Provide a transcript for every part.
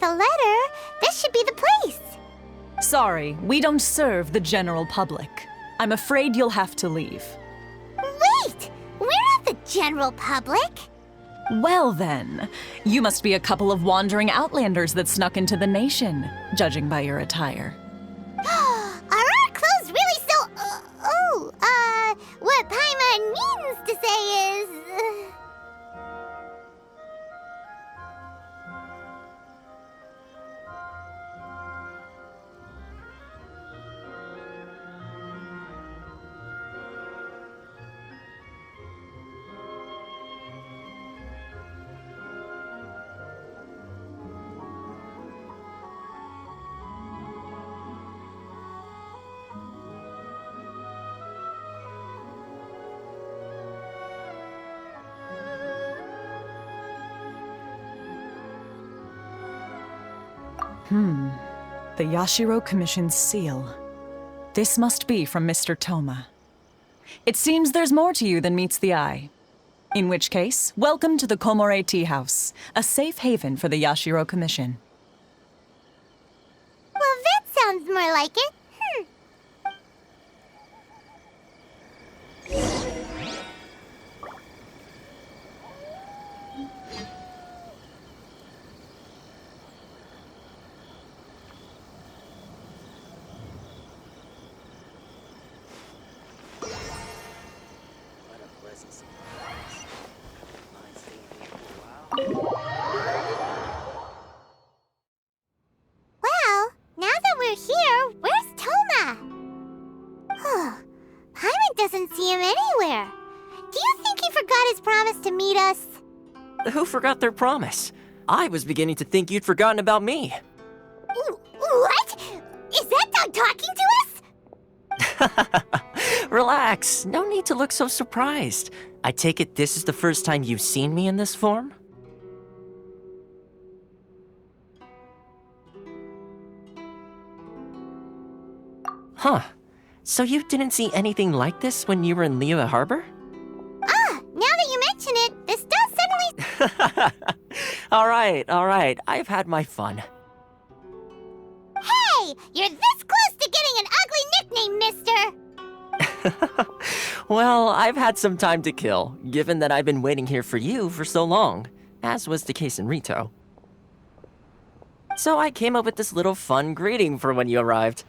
with a letter, this should be the place. Sorry, we don't serve the general public. I'm afraid you'll have to leave. Wait! We're not the general public. Well then, you must be a couple of wandering outlanders that snuck into the nation, judging by your attire. Are our clothes really so... what Paimon means to say is... The Yashiro Commission's seal. This must be from Mr. Toma. It seems there's more to you than meets the eye. In which case, welcome to the Komore Tea House, a safe haven for the Yashiro Commission. Well, that sounds more like it. Well, now that we're here, where's Toma? Paimon doesn't see him anywhere. Do you think he forgot his promise to meet us? Who forgot their promise? I was beginning to think you'd forgotten about me. What? Is that dog talking to us? Relax, no need to look so surprised. I take it this is the first time you've seen me in this form? Huh. So you didn't see anything like this when you were in Liyue Harbor? Now that you mention it, this does suddenly... Alright, I've had my fun. Hey! You're this close to getting an ugly nickname, mister! Well, I've had some time to kill, given that I've been waiting here for you for so long, as was the case in Rito. So I came up with this little fun greeting for when you arrived.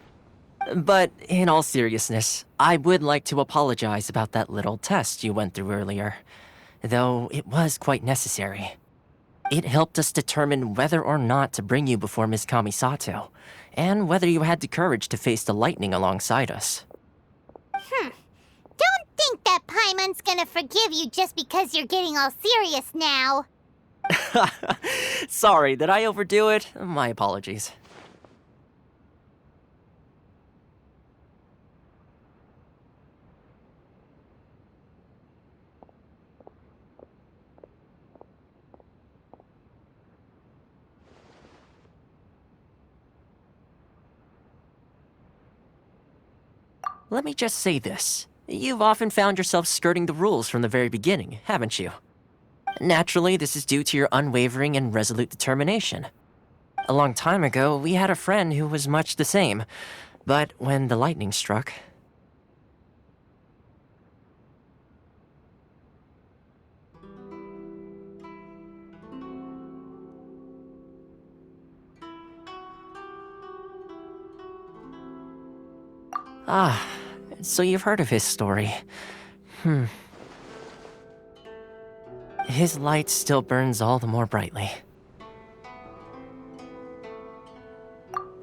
But in all seriousness, I would like to apologize about that little test you went through earlier, though it was quite necessary. It helped us determine whether or not to bring you before Miss Kamisato, and whether you had the courage to face the lightning alongside us. Don't think that Paimon's gonna forgive you just because you're getting all serious now. Sorry, did I overdo it? My apologies. Let me just say this. You've often found yourself skirting the rules from the very beginning, haven't you? Naturally, this is due to your unwavering and resolute determination. A long time ago, we had a friend who was much the same, but when the lightning struck... So you've heard of his story. His light still burns all the more brightly.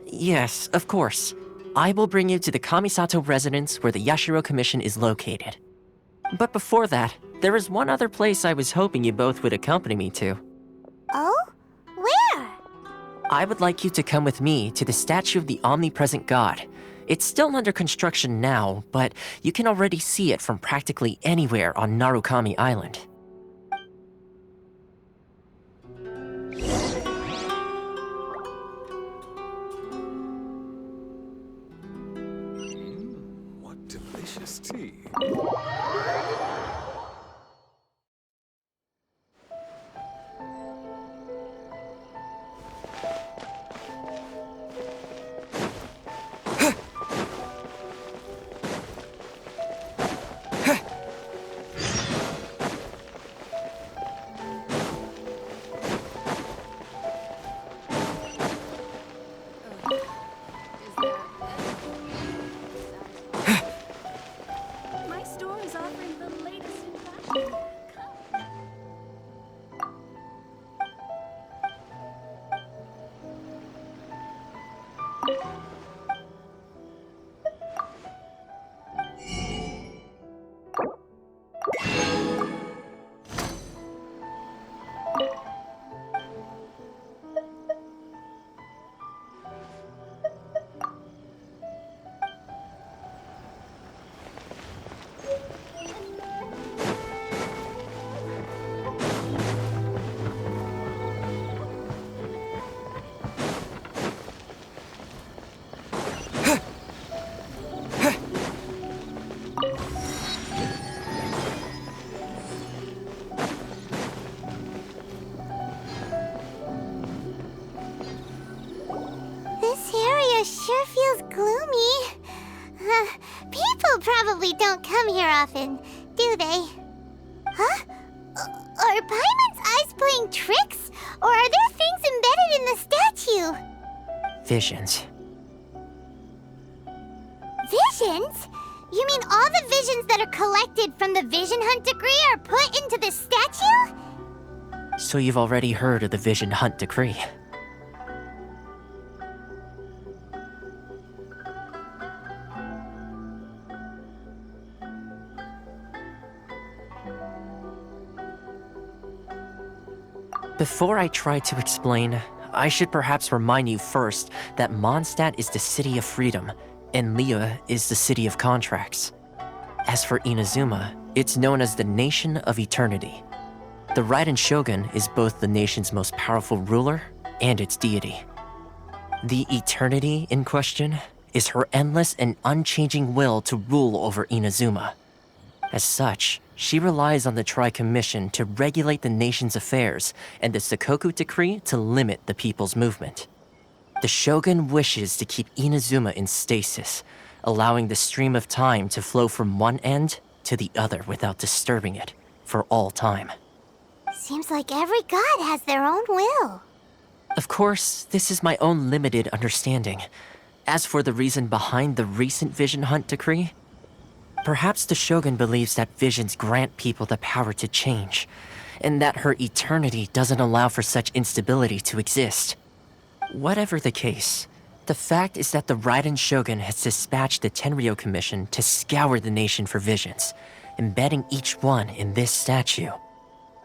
Yes, of course. I will bring you to the Kamisato residence where the Yashiro Commission is located. But before that, there is one other place I was hoping you both would accompany me to. Oh? Where? I would like you to come with me to the statue of the omnipresent god. It's still under construction now, but you can already see it from practically anywhere on Narukami Island. What delicious tea. This area sure feels gloomy. People probably don't come here often, do they? Huh? Are Paimon's eyes playing tricks? Or are there things embedded in the statue? Visions. Visions? You mean all the visions that are collected from the Vision Hunt Decree are put into this statue? So you've already heard of the Vision Hunt Decree. Before I try to explain, I should perhaps remind you first that Mondstadt is the city of freedom, and Liyue is the city of contracts. As for Inazuma, it's known as the Nation of Eternity. The Raiden Shogun is both the nation's most powerful ruler and its deity. The Eternity in question is her endless and unchanging will to rule over Inazuma. As such, she relies on the Tri-Commission to regulate the nation's affairs and the Sakoku Decree to limit the people's movement. The Shogun wishes to keep Inazuma in stasis, allowing the stream of time to flow from one end to the other without disturbing it for all time. Seems like every god has their own will. Of course, this is my own limited understanding. As for the reason behind the recent Vision Hunt Decree, perhaps the Shogun believes that visions grant people the power to change, and that her eternity doesn't allow for such instability to exist. Whatever the case, the fact is that the Raiden Shogun has dispatched the Tenryou Commission to scour the nation for visions, embedding each one in this statue.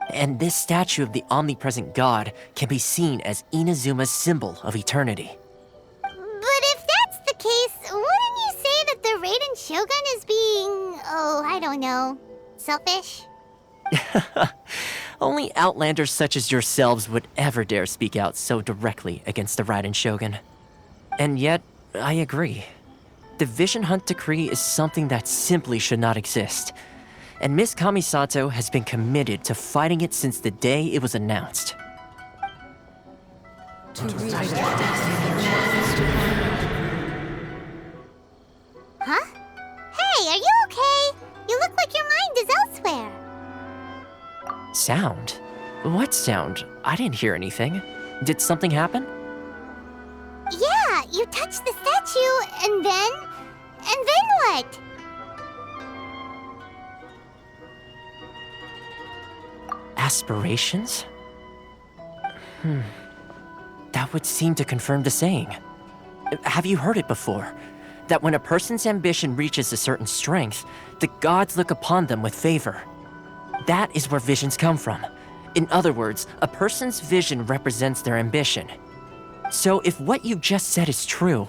And this statue of the omnipresent god can be seen as Inazuma's symbol of eternity. But if that's the case, wouldn't you say that the Raiden Shogun is being, I don't know, selfish? Only outlanders such as yourselves would ever dare speak out so directly against the Raiden Shogun. And yet, I agree. The Vision Hunt Decree is something that simply should not exist. And Miss Kamisato has been committed to fighting it since the day it was announced. Huh? Hey, are you okay? You look like your mind is elsewhere. Sound? What sound? I didn't hear anything. Did something happen? Yeah, you touched the statue, and then what? Aspirations? That would seem to confirm the saying. Have you heard it before? That when a person's ambition reaches a certain strength, the gods look upon them with favor. That is where visions come from. In other words, a person's vision represents their ambition. So if what you just said is true,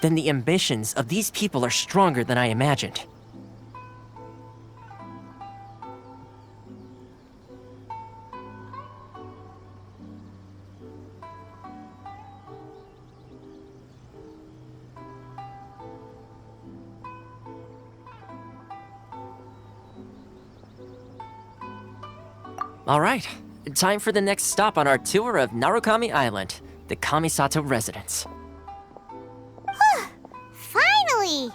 then the ambitions of these people are stronger than I imagined. All right, time for the next stop on our tour of Narukami Island, the Kamisato residence. Finally!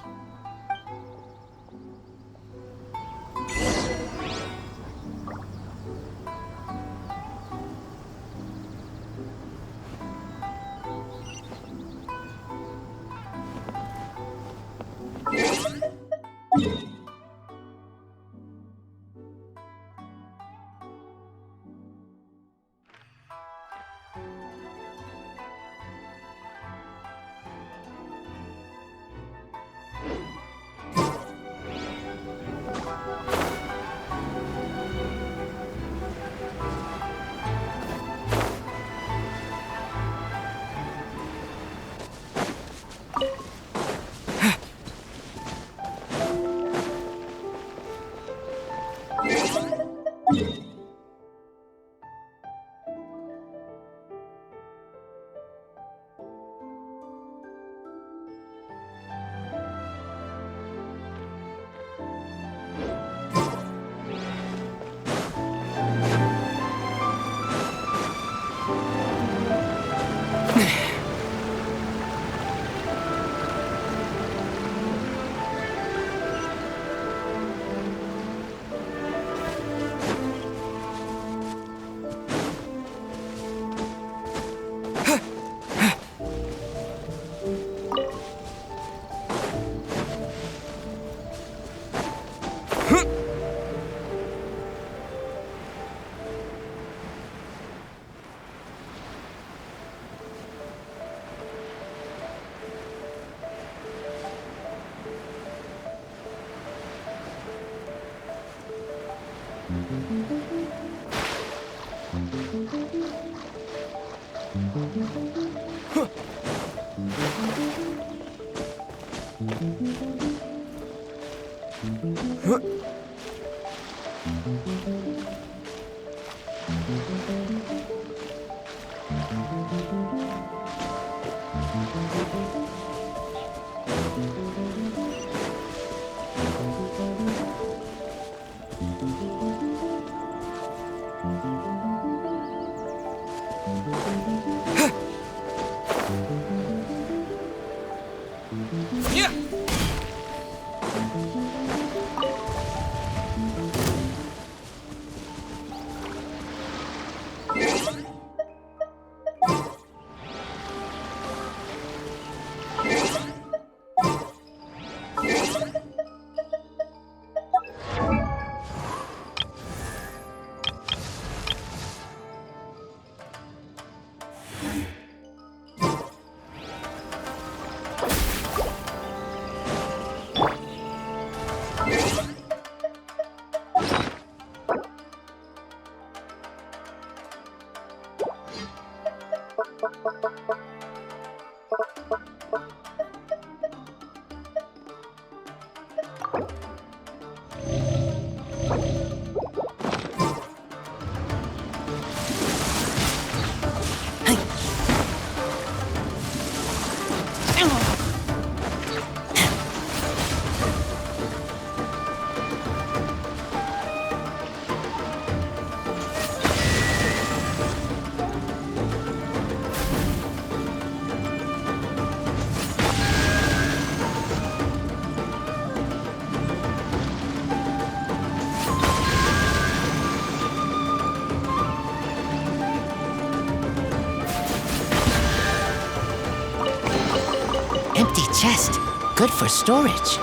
Empty chest. Good for storage.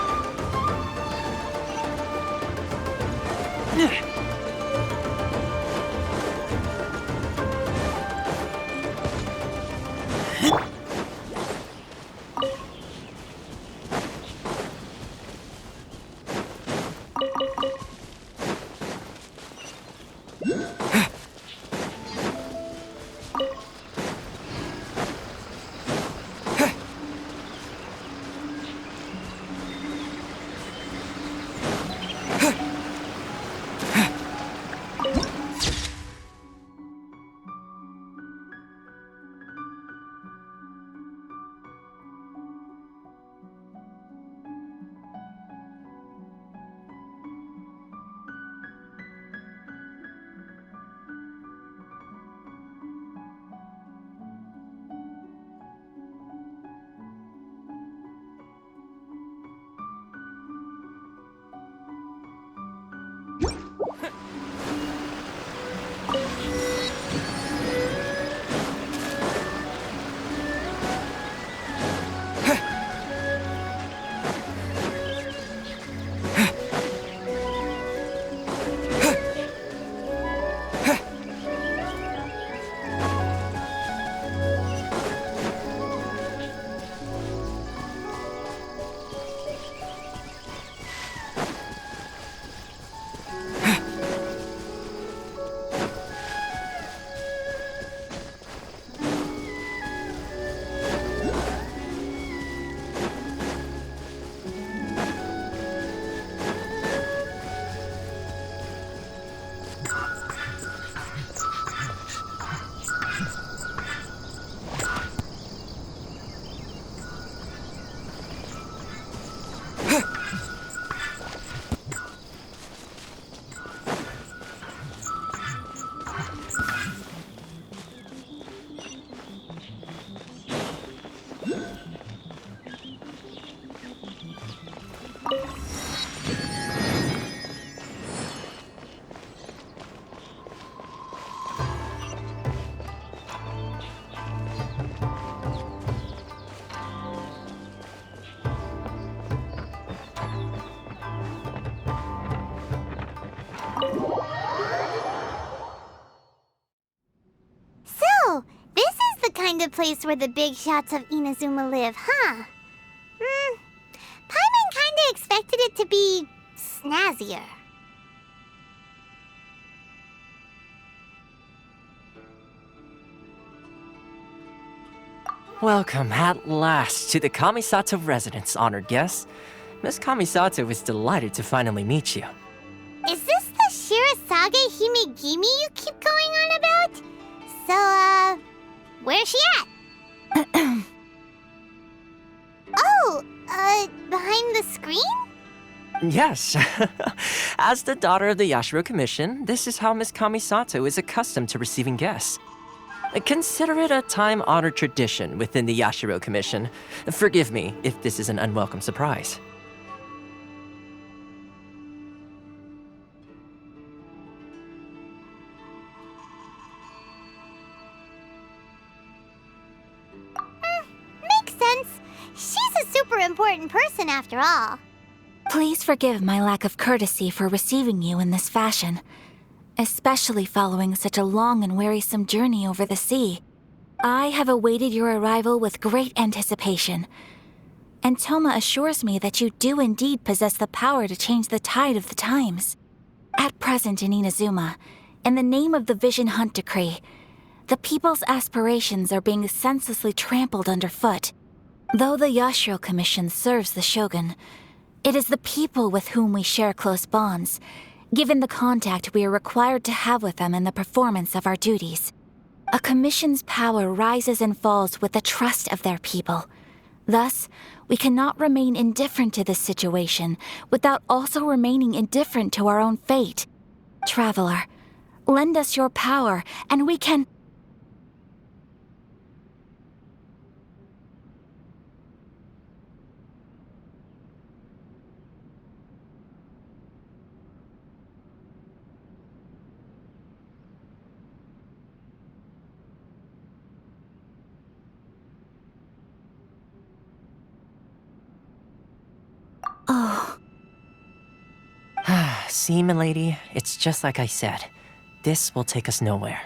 place where the big shots of Inazuma live, huh? Paimon kinda expected it to be snazzier. Welcome at last to the Kamisato residence, honored guests. Miss Kamisato is delighted to finally meet you. Is this the Shirasage Himegimi you keep going on about? So, where's she at? Oh, behind the screen? Yes. As the daughter of the Yashiro Commission, this is how Miss Kamisato is accustomed to receiving guests. Consider it a time-honored tradition within the Yashiro Commission. Forgive me if this is an unwelcome surprise. Makes sense. She's a super important person after all. Please forgive my lack of courtesy for receiving you in this fashion, especially following such a long and wearisome journey over the sea. I have awaited your arrival with great anticipation, and Toma assures me that you do indeed possess the power to change the tide of the times. At present in Inazuma, in the name of the Vision Hunt Decree, the people's aspirations are being senselessly trampled underfoot. Though the Yashiro Commission serves the Shogun, it is the people with whom we share close bonds, given the contact we are required to have with them in the performance of our duties. A commission's power rises and falls with the trust of their people. Thus, we cannot remain indifferent to this situation without also remaining indifferent to our own fate. Traveler, lend us your power, and we can... Oh. See, milady, it's just like I said. This will take us nowhere.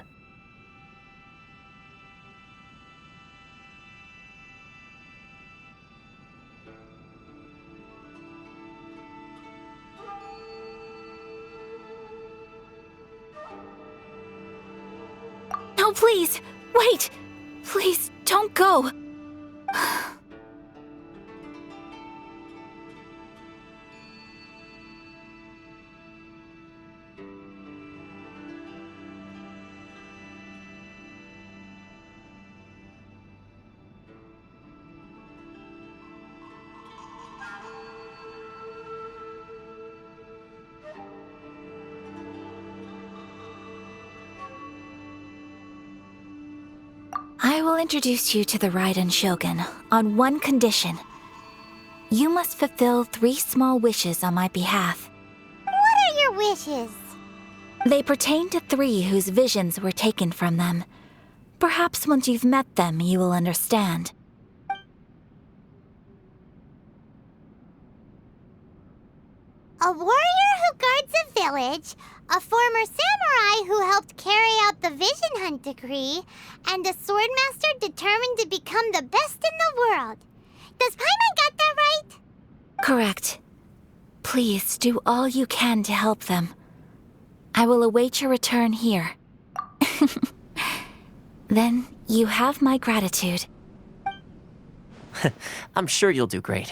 No, please! Wait! Please, don't go! I will introduce you to the Raiden Shogun on one condition. You must fulfill 3 small wishes on my behalf. What are your wishes? They pertain to 3 whose visions were taken from them. Perhaps once you've met them, you will understand. A warrior who guards a village, a former samurai who helped carry out the Vision Hunt Decree, and a swordmaster determined to become the best in the world. Does Paimon got that right? Correct. Please do all you can to help them. I will await your return here. Then you have my gratitude. I'm sure you'll do great.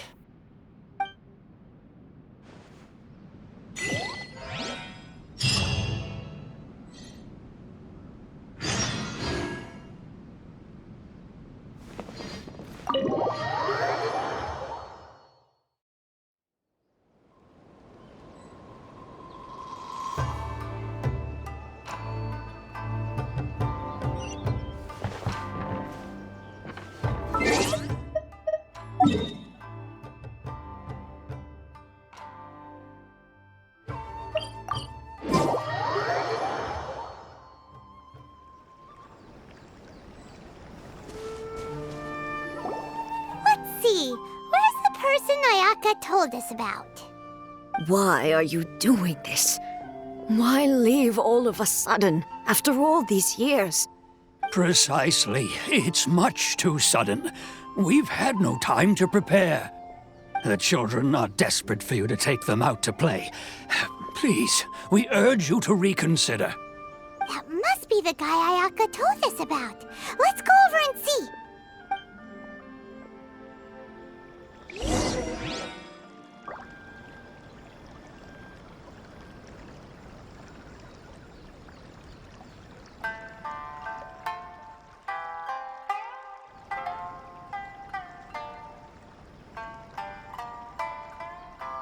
Let's see. Where's the person Ayaka told us about? Why are you doing this? Why leave all of a sudden, after all these years? Precisely. It's much too sudden. We've had no time to prepare. The children are desperate for you to take them out to play. Please, we urge you to reconsider. That must be the guy Ayaka told us about. Let's go over and see.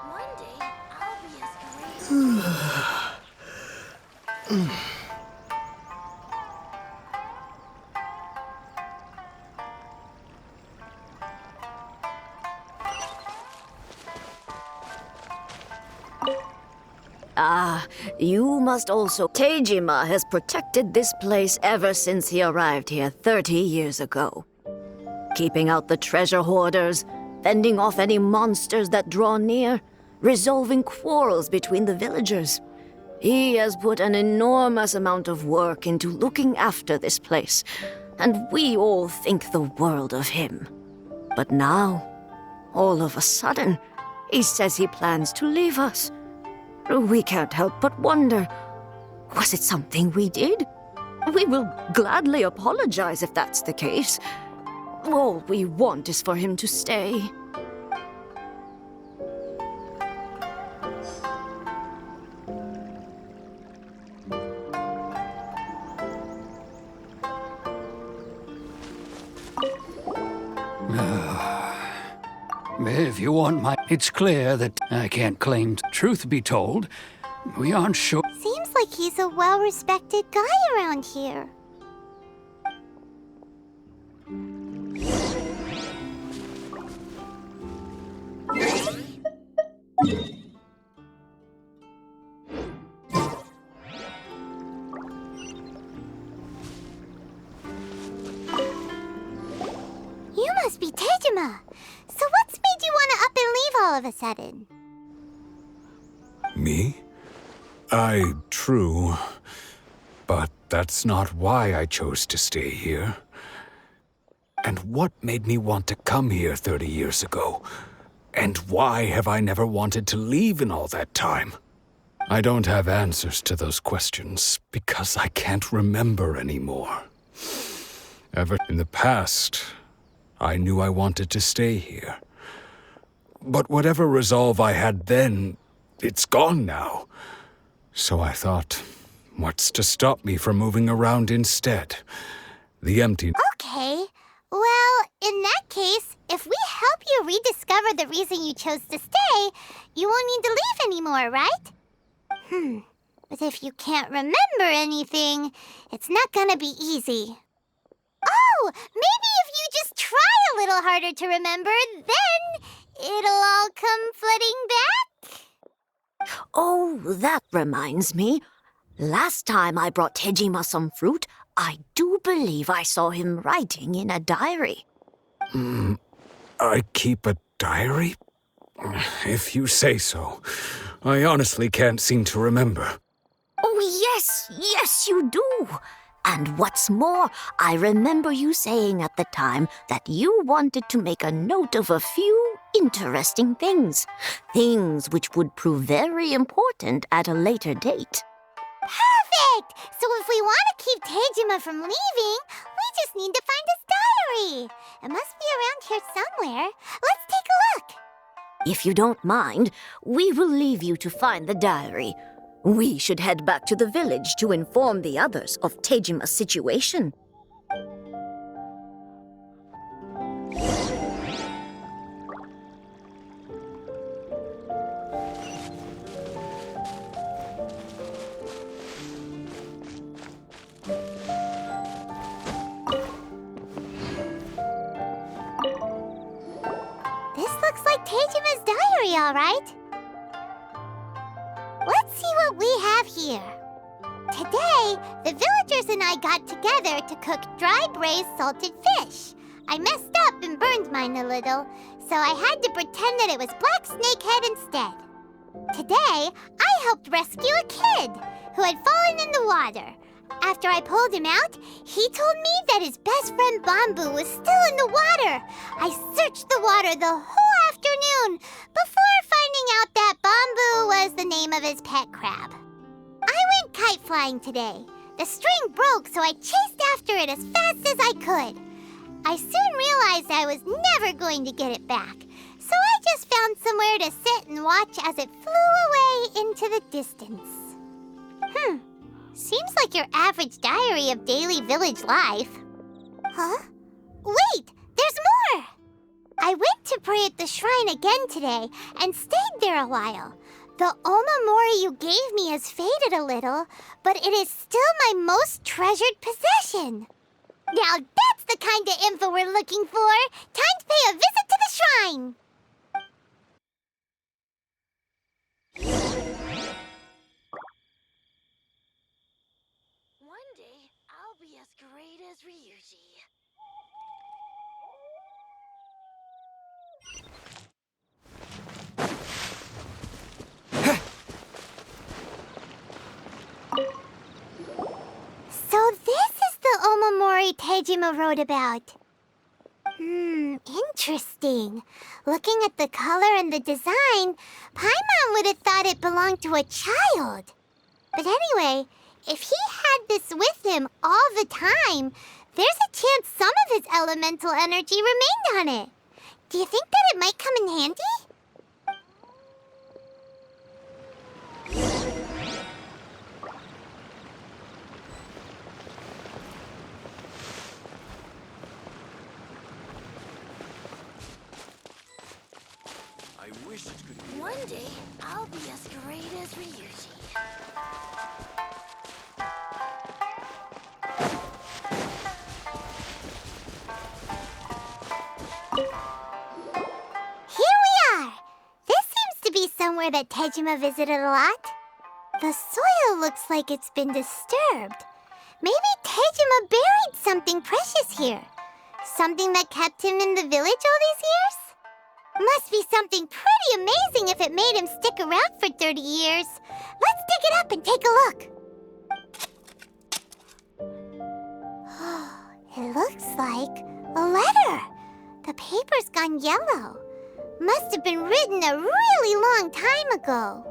One day, I'll be as great. You must also. Tejima has protected this place ever since he arrived here 30 years ago. Keeping out the treasure hoarders, fending off any monsters that draw near, resolving quarrels between the villagers. He has put an enormous amount of work into looking after this place, and we all think the world of him. But now, all of a sudden, he says he plans to leave us. We can't help but wonder, was it something we did? We will gladly apologize if that's the case. All we want is for him to stay. If you want my... It's clear that I can't claim... Truth be told, we aren't sure... Seems like he's a well-respected guy around here. You must be Tejima. So what's made you want to up and leave all of a sudden? Me? True. But that's not why I chose to stay here. And what made me want to come here 30 years ago? And why have I never wanted to leave in all that time? I don't have answers to those questions because I can't remember anymore. Ever in the past, I knew I wanted to stay here. But whatever resolve I had then, it's gone now. So I thought, what's to stop me from moving around instead? The empty... Okay. Well, in that case, if we help you rediscover the reason you chose to stay, you won't need to leave anymore, right? But if you can't remember anything, it's not gonna be easy. Oh, maybe if you just try a little harder to remember, then it'll all come flooding back? Oh, that reminds me. Last time I brought Tejima some fruit, I do believe I saw him writing in a diary. I keep a diary? If you say so. I honestly can't seem to remember. Oh, yes, you do. And what's more, I remember you saying at the time that you wanted to make a note of a few interesting things. Things which would prove very important at a later date. Perfect! So if we want to keep Tejima from leaving, we just need to find his diary. It must be around here somewhere. Let's take a look. If you don't mind, we will leave you to find the diary. We should head back to the village to inform the others of Tejima's situation. This looks like Tejima's diary, all right. Let's see what we have here. Today, the villagers and I got together to cook dry braised salted fish. I messed up and burned mine a little, so I had to pretend that it was black snakehead instead. Today, I helped rescue a kid who had fallen in the water. After I pulled him out, he told me that his best friend Bamboo was still in the water. I searched the water the whole afternoon before finding out that Bamboo was the name of his pet crab. I went kite flying today. The string broke, so I chased after it as fast as I could. I soon realized I was never going to get it back, so I just found somewhere to sit and watch as it flew away into the distance. Seems like your average diary of daily village life. Huh? Wait, there's more! I went to pray at the shrine again today and stayed there a while. The omamori you gave me has faded a little, but it is still my most treasured possession. Now that's the kind of info we're looking for. Time to pay a visit to the shrine. One day, I'll be as great as Ryuji. So this is the omamori Tejima wrote about. Interesting. Looking at the color and the design, Paimon would have thought it belonged to a child. But anyway, if he had this with him all the time, there's a chance some of his elemental energy remained on it. Do you think that it might come in handy? I wish it could be. One day, I'll be as great as Ryuji. Here we are! This seems to be somewhere that Tejima visited a lot. The soil looks like it's been disturbed. Maybe Tejima buried something precious here. Something that kept him in the village all these years? Must be something pretty amazing if it made him stick around for 30 years. Let's dig it up and take a look. It looks like a letter. The paper's gone yellow. Must have been written a really long time ago.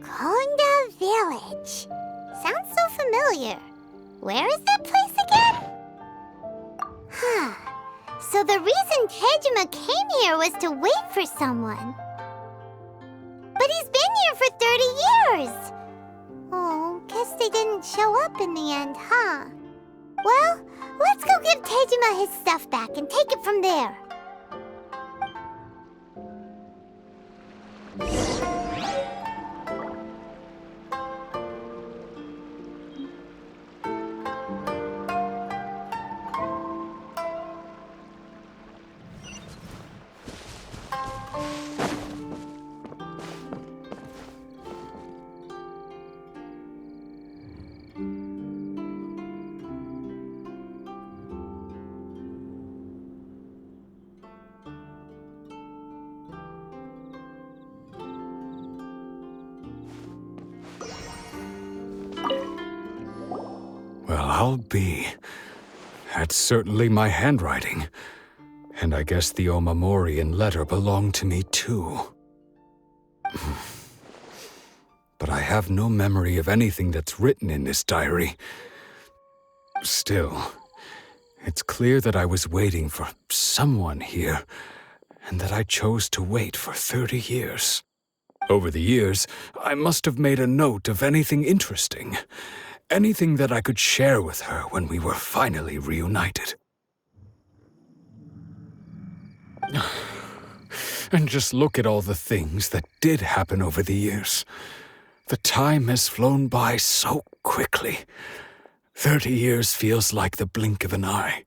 Konda Village. Sounds so familiar. Where is that place again? So the reason Tejima came here was to wait for someone. But he's been here for 30 years. Oh, guess they didn't show up in the end, huh? Well, let's go give Tejima his stuff back and take it from there. Well, I'll be. That's certainly my handwriting. And I guess the omamori and letter belong to me too. But I have no memory of anything that's written in this diary. Still, it's clear that I was waiting for someone here, and that I chose to wait for 30 years. Over the years, I must have made a note of anything interesting. Anything that I could share with her when we were finally reunited. And just look at all the things that did happen over the years. The time has flown by so quickly. 30 years feels like the blink of an eye.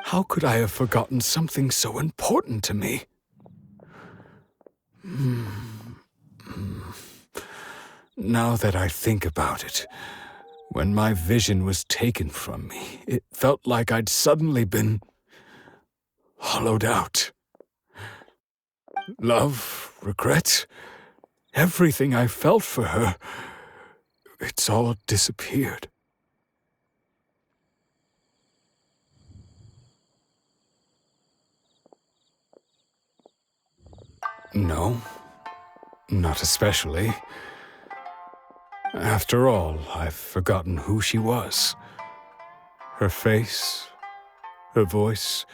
How could I have forgotten something so important to me? Now that I think about it, when my vision was taken from me, it felt like I'd suddenly been hollowed out. Love, regret, everything I felt for her it's all disappeared. No, not especially. After all, I've forgotten who she was. Her face, her voice,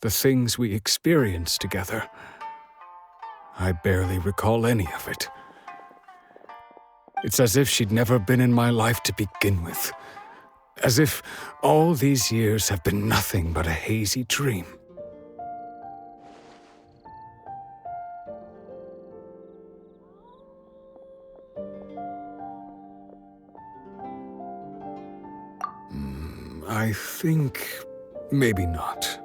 the things we experienced together. I barely recall any of it. It's as if she'd never been in my life to begin with. As if all these years have been nothing but a hazy dream. I think maybe not.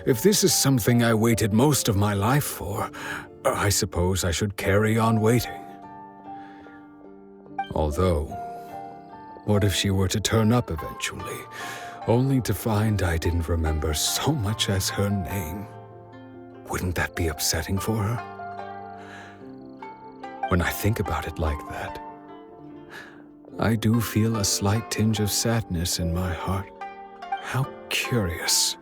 If this is something I waited most of my life for, I suppose I should carry on waiting. Although, what if she were to turn up eventually, only to find I didn't remember so much as her name? Wouldn't that be upsetting for her? When I think about it like that, I do feel a slight tinge of sadness in my heart. How curious.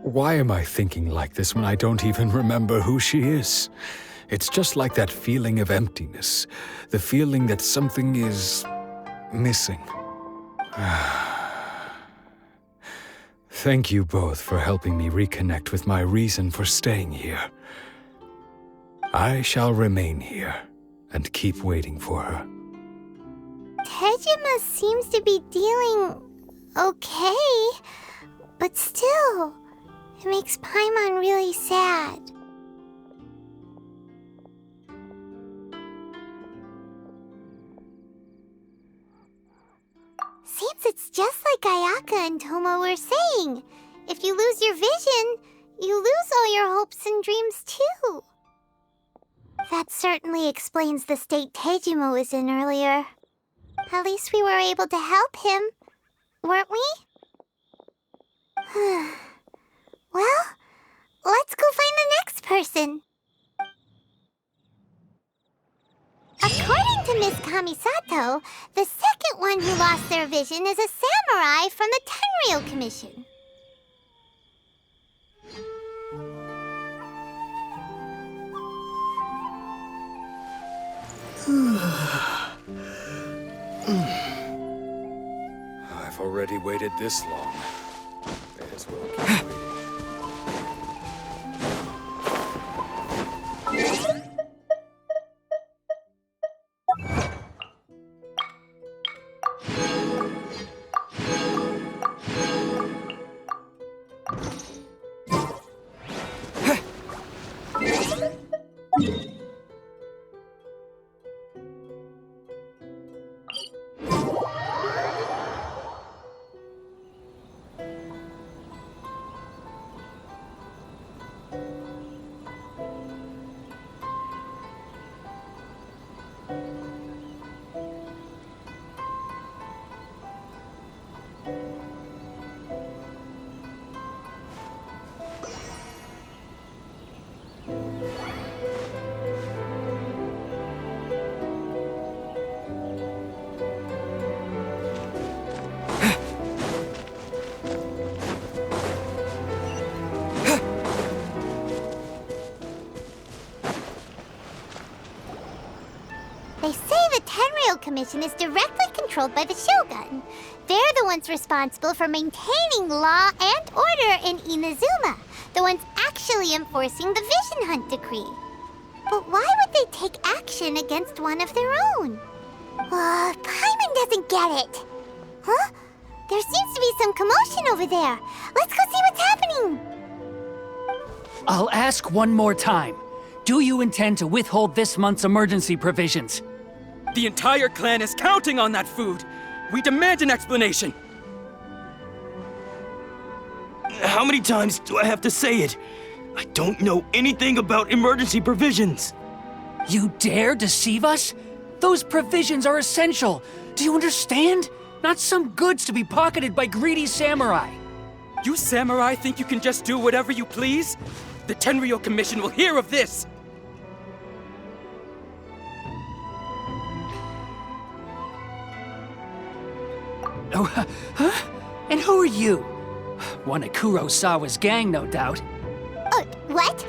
Why am I thinking like this when I don't even remember who she is? It's just like that feeling of emptiness, the feeling that something is missing. Thank you both for helping me reconnect with my reason for staying here. I shall remain here and keep waiting for her. Tejima seems to be dealing okay, but still, it makes Paimon really sad. Seems it's just like Ayaka and Toma were saying. If you lose your vision, you lose all your hopes and dreams too. That certainly explains the state Tejima was in earlier. At least we were able to help him, weren't we? Well, let's go find the next person. According to Miss Kamisato, the second one who lost their vision is a samurai from the Tenryou Commission. I've already waited this long. May as well keep waiting. They say the Tenryou Commission is directly controlled by the Shogun. They're the ones responsible for maintaining law and order in Inazuma, the ones actually enforcing the Vision Hunt decree. But why would they take action against one of their own? Paimon doesn't get it. Huh? There seems to be some commotion over there. Let's go see what's happening. I'll ask one more time. Do you intend to withhold this month's emergency provisions? The entire clan is counting on that food! We demand an explanation! How many times do I have to say it? I don't know anything about emergency provisions! You dare deceive us? Those provisions are essential! Do you understand? Not some goods to be pocketed by greedy samurai! You samurai think you can just do whatever you please? The Tenryou Commission will hear of this! Huh? And who are you? One of Kurosawa's gang, no doubt. What?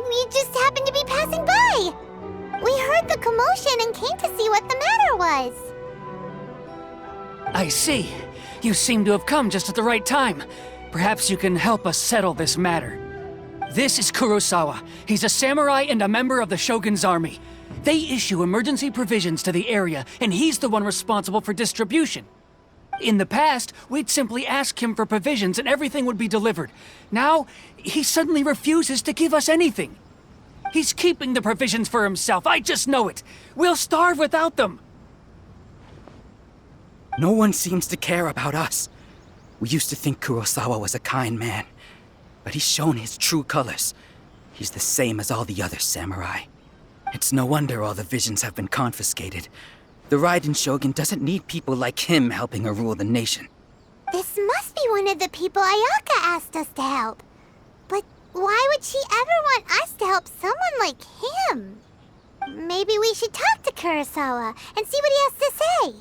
We just happened to be passing by. We heard the commotion and came to see what the matter was. I see. You seem to have come just at the right time. Perhaps you can help us settle this matter. This is Kurosawa. He's a samurai and a member of the Shogun's army. They issue emergency provisions to the area, and he's the one responsible for distribution. In the past, we'd simply ask him for provisions and everything would be delivered. Now, he suddenly refuses to give us anything. He's keeping the provisions for himself, I just know it. We'll starve without them. No one seems to care about us. We used to think Kurosawa was a kind man, but he's shown his true colors. He's the same as all the other samurai. It's no wonder all the visions have been confiscated. The Raiden Shogun doesn't need people like him helping her rule the nation. This must be one of the people Ayaka asked us to help. But why would she ever want us to help someone like him? Maybe we should talk to Kurosawa and see what he has to say.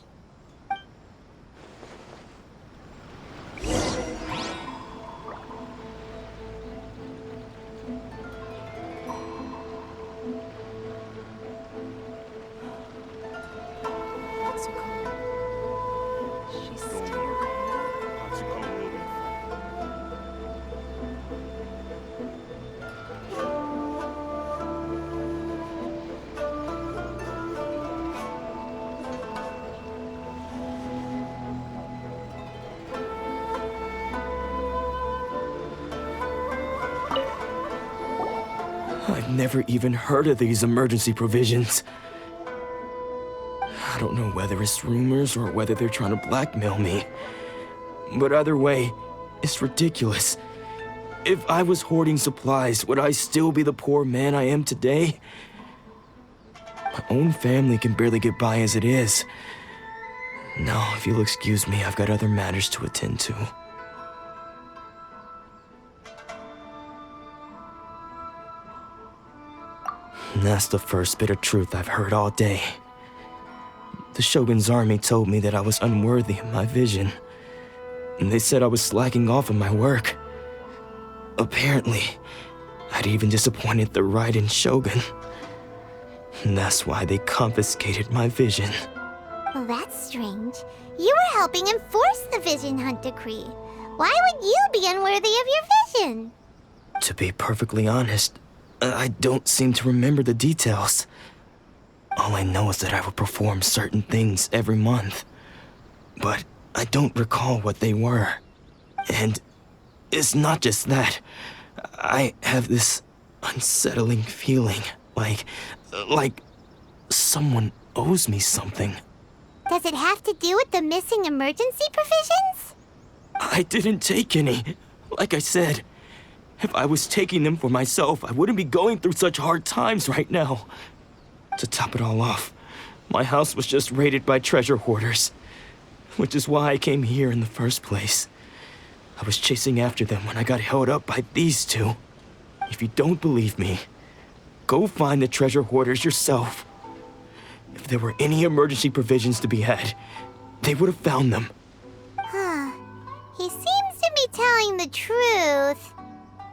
I've never even heard of these emergency provisions. I don't know whether it's rumors or whether they're trying to blackmail me. But either way, it's ridiculous. If I was hoarding supplies, would I still be the poor man I am today? My own family can barely get by as it is. Now, if you'll excuse me, I've got other matters to attend to. And that's the first bit of truth I've heard all day. The Shogun's army told me that I was unworthy of my vision. And they said I was slacking off in my work. Apparently, I'd even disappointed the Raiden Shogun. And that's why they confiscated my vision. Well, that's strange. You were helping enforce the Vision Hunt Decree. Why would you be unworthy of your vision? To be perfectly honest, I don't seem to remember the details. All I know is that I would perform certain things every month. But I don't recall what they were. And it's not just that. I have this unsettling feeling, like someone owes me something. Does it have to do with the missing emergency provisions? I didn't take any. Like I said, if I was taking them for myself, I wouldn't be going through such hard times right now. To top it all off, my house was just raided by treasure hoarders, which is why I came here in the first place. I was chasing after them when I got held up by these two. If you don't believe me, go find the treasure hoarders yourself. If there were any emergency provisions to be had, they would have found them. Huh. He seems to be telling the truth.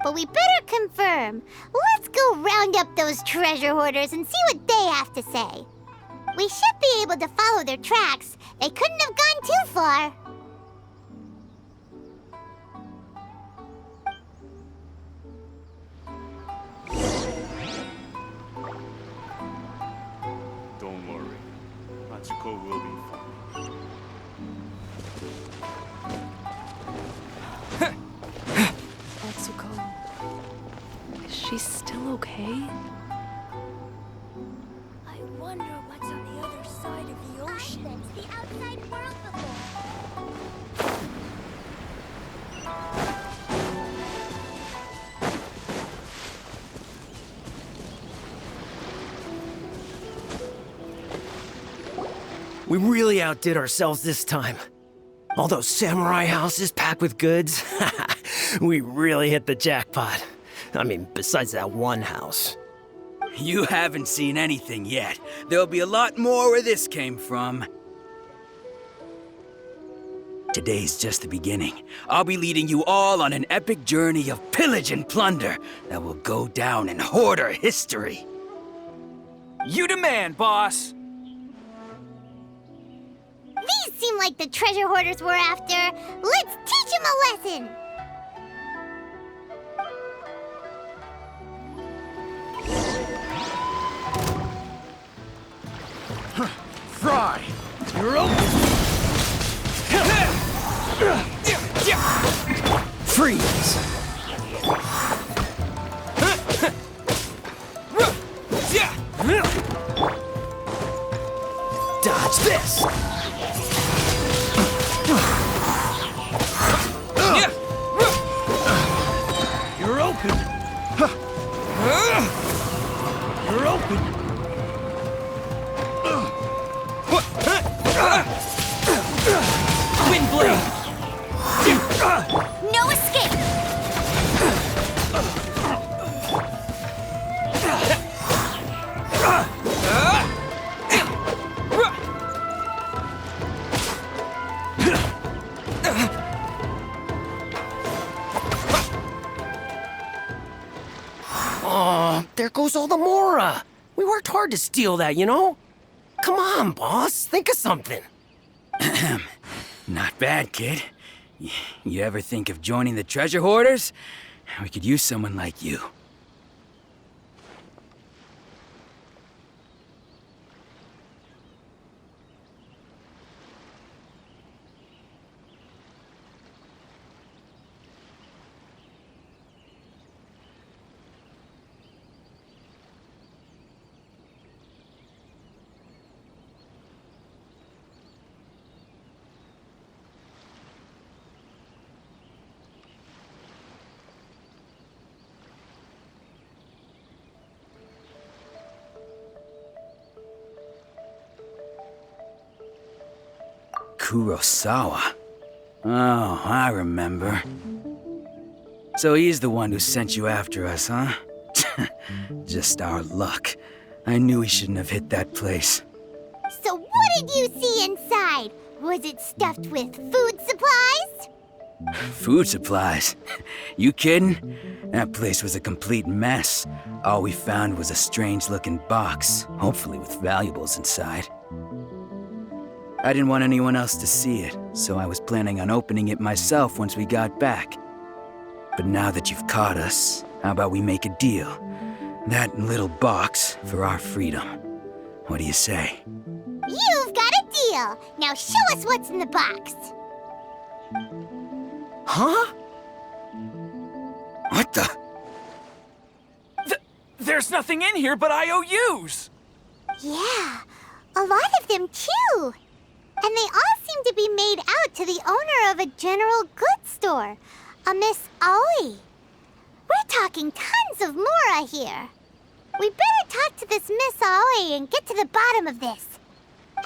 But we better confirm. Let's go round up those treasure hoarders and see what they have to say. We should be able to follow their tracks. They couldn't have gone too far. Don't worry. Machiko will be fine. Atsuko, is she still okay? I wonder what's on the other side of the ocean. The outside world before. We really outdid ourselves this time. All those samurai houses packed with goods. We really hit the jackpot. I mean, besides that one house. You haven't seen anything yet. There'll be a lot more where this came from. Today's just the beginning. I'll be leading you all on an epic journey of pillage and plunder that will go down in Hoarder history. You demand, boss! These seem like the treasure hoarders we're after. Let's teach them a lesson! Fry! You're open! Freeze! Dodge this! You're open! You're open! Wind blade! No escape! Oh, there goes all the Mora. We worked hard to steal that, you know? Come on, boss. Think of something. Not bad, kid. You ever think of joining the treasure hoarders? We could use someone like you. Kurosawa. Oh, I remember. So he's the one who sent you after us, huh? Just our luck. I knew he shouldn't have hit that place. So what did you see inside? Was it stuffed with food supplies? Food supplies? You kidding? That place was a complete mess. All we found was a strange-looking box, hopefully with valuables inside. I didn't want anyone else to see it, so I was planning on opening it myself once we got back. But now that you've caught us, how about we make a deal? That little box for our freedom. What do you say? You've got a deal! Now show us what's in the box! Huh? What the? There's nothing in here but IOUs! Yeah, a lot of them too! And they all seem to be made out to the owner of a general goods store, a Miss Aoi. We're talking tons of Mora here. We better talk to this Miss Aoi and get to the bottom of this.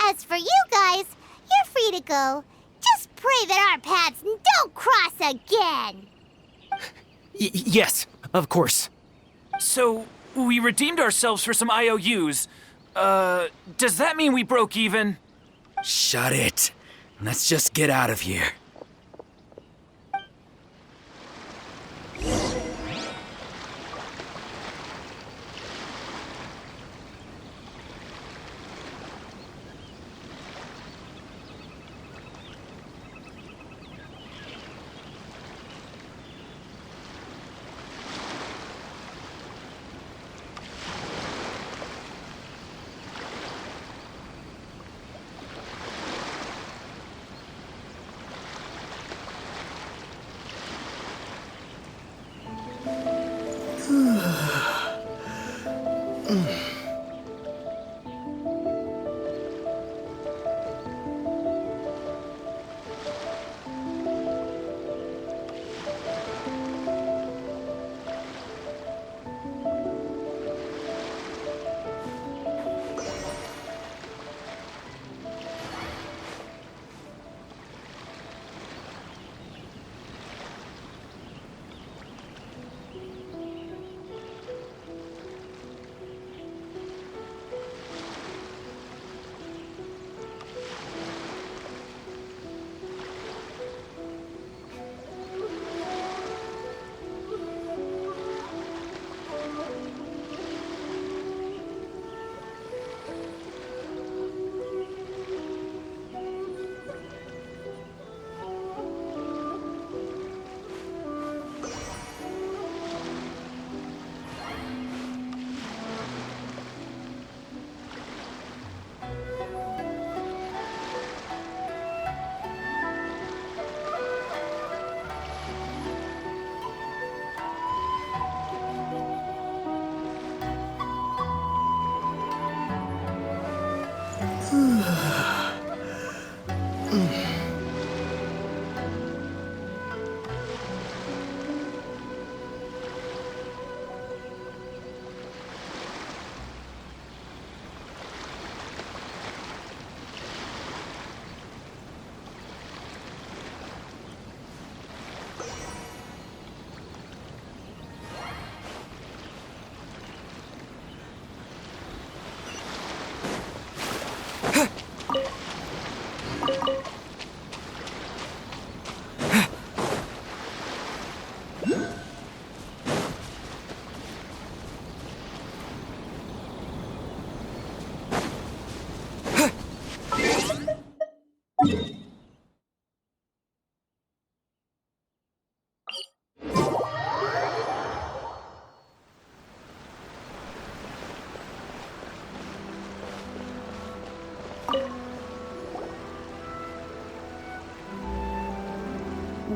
As for you guys, you're free to go. Just pray that our paths don't cross again. Yes, of course. So, we redeemed ourselves for some IOUs. Does that mean we broke even? Shut it. Let's just get out of here.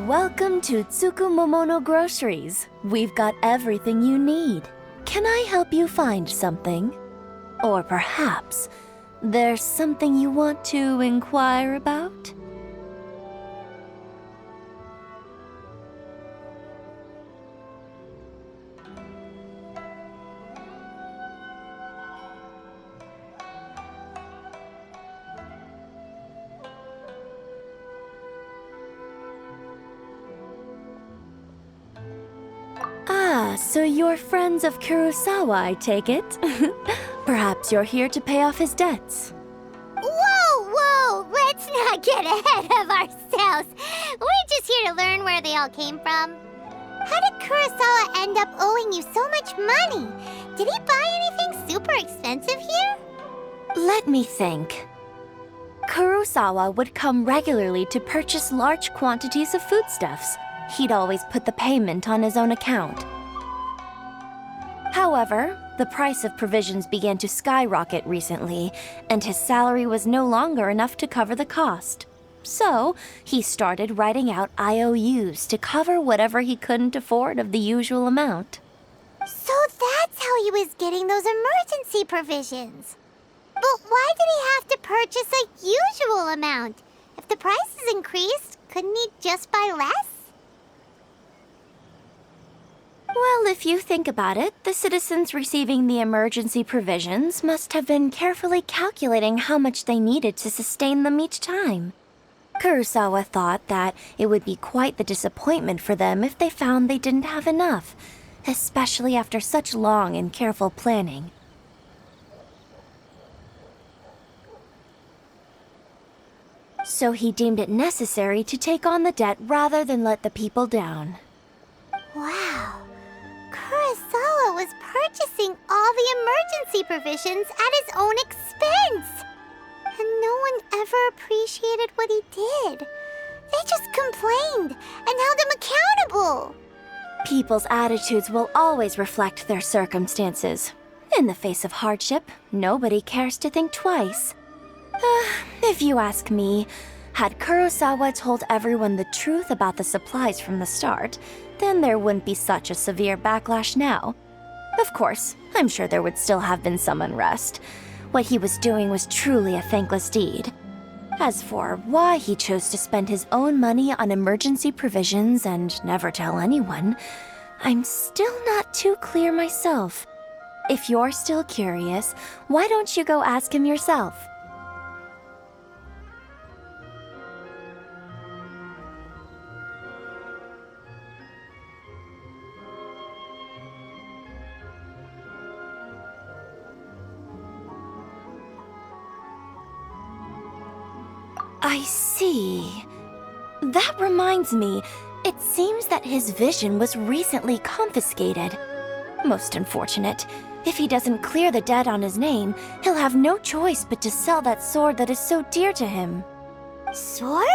Welcome to Tsukumomono Groceries. We've got everything you need. Can I help you find something? Or perhaps there's something you want to inquire about? Ah, so you're friends of Kurosawa, I take it? Perhaps you're here to pay off his debts. Whoa! Let's not get ahead of ourselves. We're just here to learn where they all came from. How did Kurosawa end up owing you so much money? Did he buy anything super expensive here? Let me think. Kurosawa would come regularly to purchase large quantities of foodstuffs. He'd always put the payment on his own account. However, the price of provisions began to skyrocket recently, and his salary was no longer enough to cover the cost. So, he started writing out IOUs to cover whatever he couldn't afford of the usual amount. So that's how he was getting those emergency provisions. But why did he have to purchase a usual amount? If the prices increased, couldn't he just buy less? Well, if you think about it, the citizens receiving the emergency provisions must have been carefully calculating how much they needed to sustain them each time. Kurosawa thought that it would be quite the disappointment for them if they found they didn't have enough, especially after such long and careful planning. So he deemed it necessary to take on the debt rather than let the people down. Wow. Kurosawa was purchasing all the emergency provisions at his own expense. And no one ever appreciated what he did. They just complained and held him accountable. People's attitudes will always reflect their circumstances. In the face of hardship, nobody cares to think twice. If you ask me, had Kurosawa told everyone the truth about the supplies from the start, then there wouldn't be such a severe backlash now. Of course, I'm sure there would still have been some unrest. What he was doing was truly a thankless deed. As for why he chose to spend his own money on emergency provisions and never tell anyone, I'm still not too clear myself. If you're still curious, why don't you go ask him yourself? I see. That reminds me, it seems that his vision was recently confiscated. Most unfortunate. If he doesn't clear the debt on his name, he'll have no choice but to sell that sword that is so dear to him. Sword?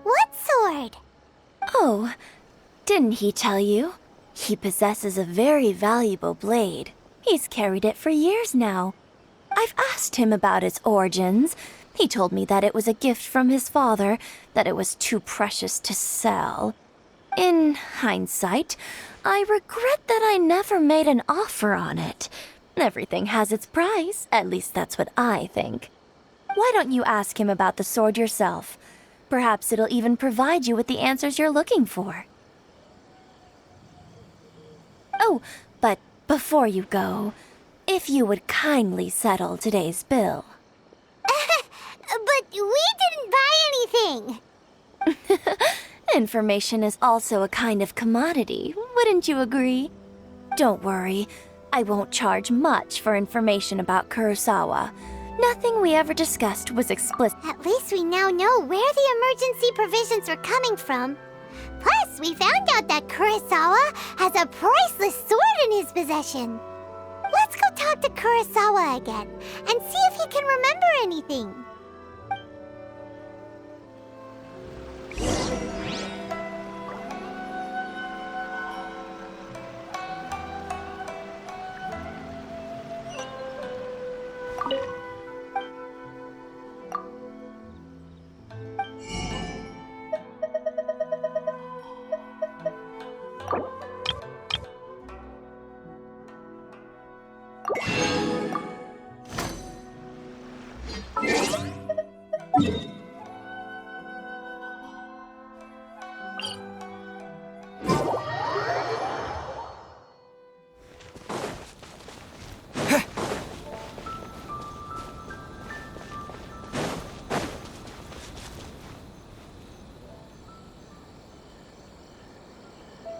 What sword? Oh, didn't he tell you? He possesses a very valuable blade. He's carried it for years now. I've asked him about its origins. He told me that it was a gift from his father, that it was too precious to sell. In hindsight, I regret that I never made an offer on it. Everything has its price, at least that's what I think. Why don't you ask him about the sword yourself? Perhaps it'll even provide you with the answers you're looking for. Oh, but before you go, if you would kindly settle today's bill. But we didn't buy anything! Information is also a kind of commodity, wouldn't you agree? Don't worry, I won't charge much for information about Kurosawa. Nothing we ever discussed was explicit. At least we now know where the emergency provisions were coming from. Plus, we found out that Kurosawa has a priceless sword in his possession. Let's go talk to Kurosawa again and see if he can remember anything.